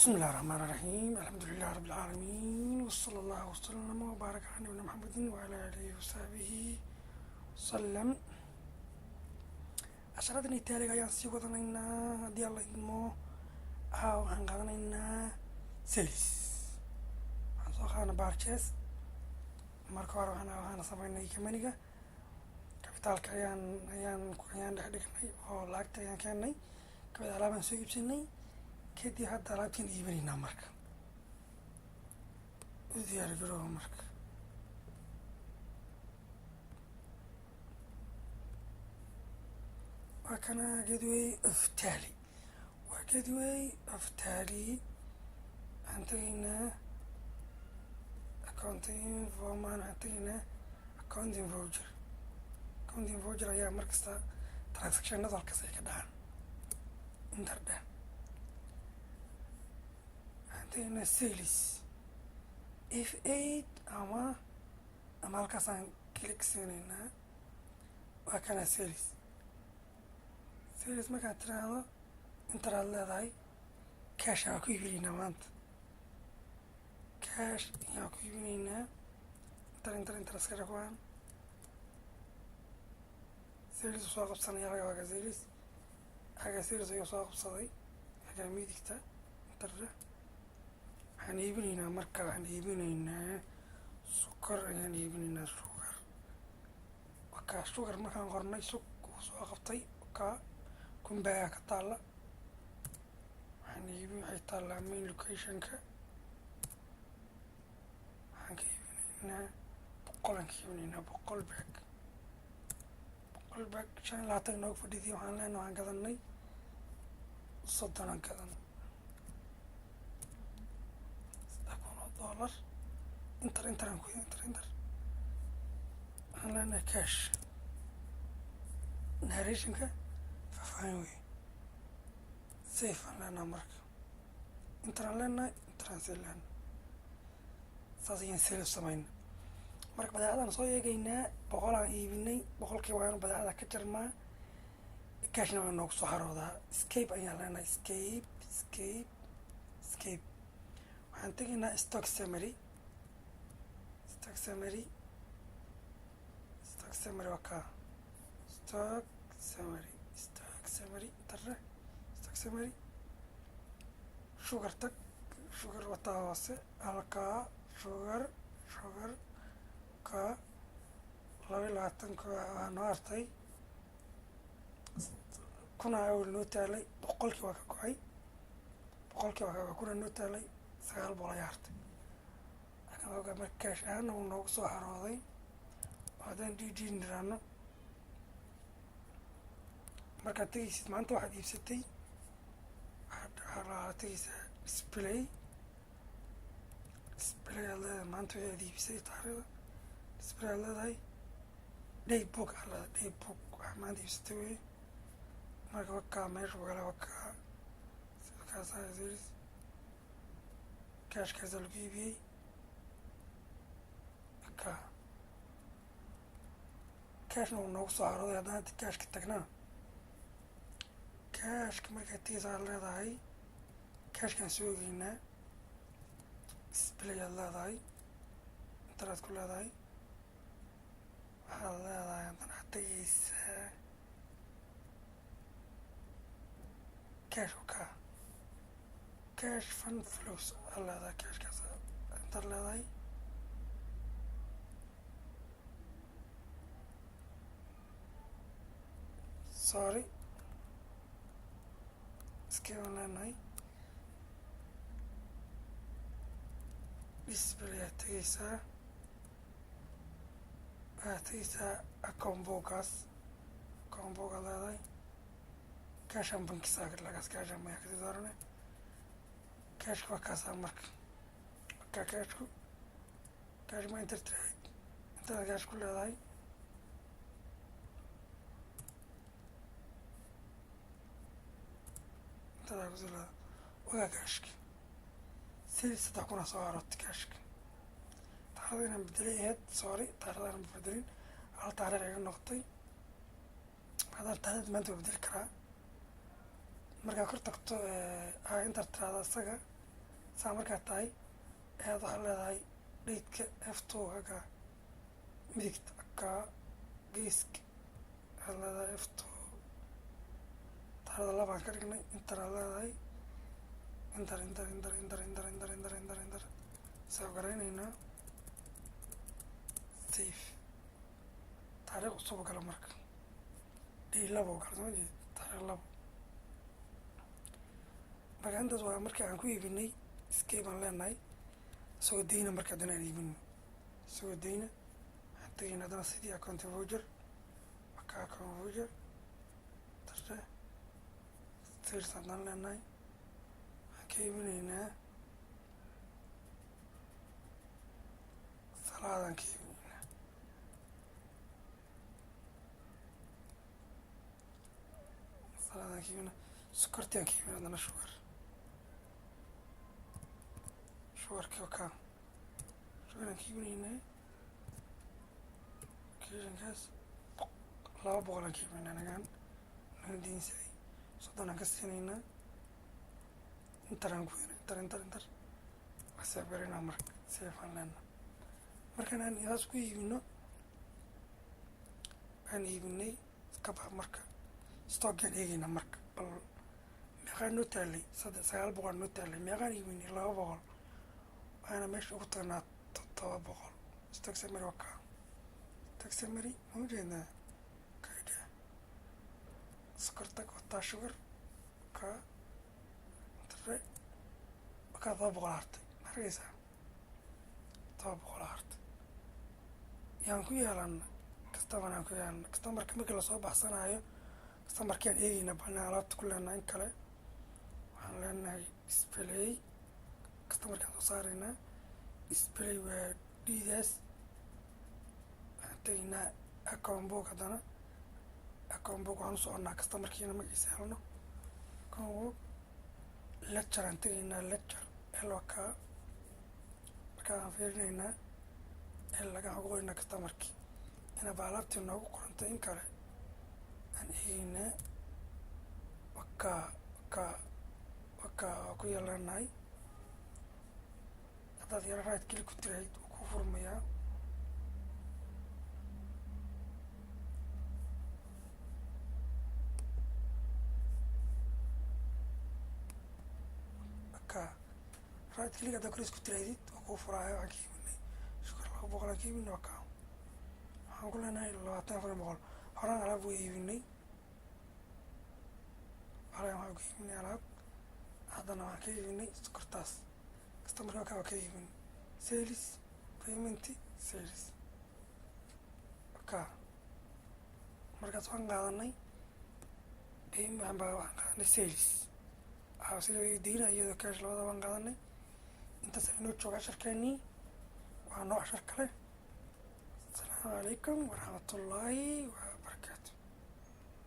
بسم الله الرحمن الرحيم الحمد لله رب العالمين وصلى الله وسلم وبارك على نبينا محمد وعلى آله وصحبه وسلم casharadani taariga ayaan sii wadanaynaa haddii alla idmo waxaan qaadanaynaa sales waxaan soo qaadana barches marka hore waxaan sameynay kamaniga kabitaalka ayaan dhex dhignay oo lacagta ayaan keenay kabid alaabaan soo iibsanay kadib hadda alaabtaan iibinaynaa marka u diyaar garooba marka waa kana gateway of tally waa gateway of tally waxaan tegaynaa accounting forman waxaan tegaynaa accounting voucher ayaa markasta transactionada halkaas ay ka dhacaan interdha waxaan tegaynaa sales f8 ama halkaasaan click siinaynaa waa kana sales markaad tiraahdo intaraad leedahay cash ayaan ku iibinaynaa maanta cash ayaan ku iibinaynaa intar iska dhaqwaan sales soo qabsanaya aga sales ayuu soo qabsaday agaa midigta intarda waxaan iibinaynaa marka sukar ayaan iibinaynaa sugar markaan qornay sug uu soo qabtay kumbaya ka taalla waxay taallaa main locationka waxaan ka iibinaynaa boqol bag 25 nooga fadhidii waxaan leenahay waan gadanay 30 aan gadan $100 intar aan ku waxaan leenahay cash narrationka wey safe aan leenaha marka intaan leenahay intaan selaan saas ayaan sales samayna marka badeecadaan soo eegaynaa 100 aan iibinay 100kii waana badeecada ka jarmaa cashna waa noogu soo haroodaa escape ayaan leenahay escape waxaan tegaynaa stock summary waa kaa stock summary sugar wataa hoose halkaa sugar ka 22 waa noo hartay kuna awal noo taalay 100kii waa ka go-ay kuna noo taalay 900 ayaa hartay marka cash ahaana uu noogu soo harooday haddaan niraano markaad tegaysid maanta waxaad iibsatay waxaa tegaysaa display aad leedahay maanta waxaad iibsatay taarikhda display aad leedahay daybook aad leedahay daybook waxaa maanta iibsatay wey marka wakaa meesha wagala wakaa silkaasaa series cashkaasaa lagu iibiyey wakaa cashna uu noogu soo harooday haddaan hadda cashka tagnaa cashka markaad tegaysaa aad leedahay cashkaan soo ogeynaa display aad leedahay intaraad ku leedahay waxaad leedahay haddana ad tegaysaa cash wakaa cash fund flows aad leedahay cashkaas intaad leedahay sorry iskabaan leenahay display aad tegaysaa acombogaad leedahay cashan bankisaagaas cashan mayaa kasi doorane cashka waa kaasaa marka wakaa cashku cash ma intertraid intaad cash ku leedahay wagaa cashka sales 3 kuna soo harootay cashka taarikhda inaan bedelay aheyd sorry taarikhda aan bedelin hal taarikh iga noqotay haddaan taarikhda maanta waa bedeli karaa markaa kor tagto intar tiraada isaga saa markaa tahay ayaad waxaa leedahay dhaydka f2 aga midigta akaa geeska waxaad leedahay f2 taarada labaan ka dhignay inter aad leedahay inter saa garaynaynaa safe taariikh cusub gala marka day labo gala soo jeed taariikh labo marka intaas waa markii aan ku iibinay escape aan leenahay isagoo dayna marka haddana aan iibino isagoo dayna waxaan tegayna haddana sidii account voucher marka account voucher darre sales haddaan leenahay waxaan ka iibinaynaa salaadaan ka iibinaynaa salaadaan ka iibina sokortiaan ka iibina haddana shugarki okaa shugaraan ka iibinaynaa occasionkaas 200 aan ka iibinaynaa nagaan nala diinsaday 30 aan ka siinaynaa inter aan ku inter waa seef garaynaa marka seef aan leenahay markaan aan idaas ku iibino aan iibinay iska bax marka stockaan eegayna marka bal meeqaan noo taalay 900 noo taalay meeqaan iibinay 200 waxaana meesha ugu tagnaa 700 stock summary wakaa stock summary ma ujeednaa kaydha sokorta wataa sugar wakaa dare wakaa 700 hartay ma arkaysaa 700 hartay yaan ku yeelana customer aan ku yeelana customerka markii lasoo baxsanayo customerkaan eegayna balna alaabta ku leenahay in kale waxaan leenahay display customerkaan soo saaraynaa display waa dhiidaas waxaan tegaynaa account book haddana account book waxaan u soconaa customerkiina magaciisa helno account book lecture aan tegaynaa lecture lk markaan fiirinaynaa lagaan ugu qoynaa customerkii inaba alaabtii noogu qorantay in kale aan eegaynaa wakaa ku yeelanahay haddaad yaro right click ku tirahayd wuu ku furmayaa wakaa right click haddaa koris ku tirahdid wuu kuu furaayo waxaan ka iibinay shukar 200 aan ka iibinay wakaa waxaan ku leenahay 2400 horaan alaab way iibinay horaan waxaan ka iibinay alaab haddana waxaan ka iibinay sokortaas customerka wakaa waa ka iibinay sales payment sales wakaa markaas waxaan qaadanay waxaan qaadanay sales sida diina iyadoo cash labada waan qaadanay intaas inoo jooga casharkeennii waa noo cashar kale السلام عليكم ورحمة الله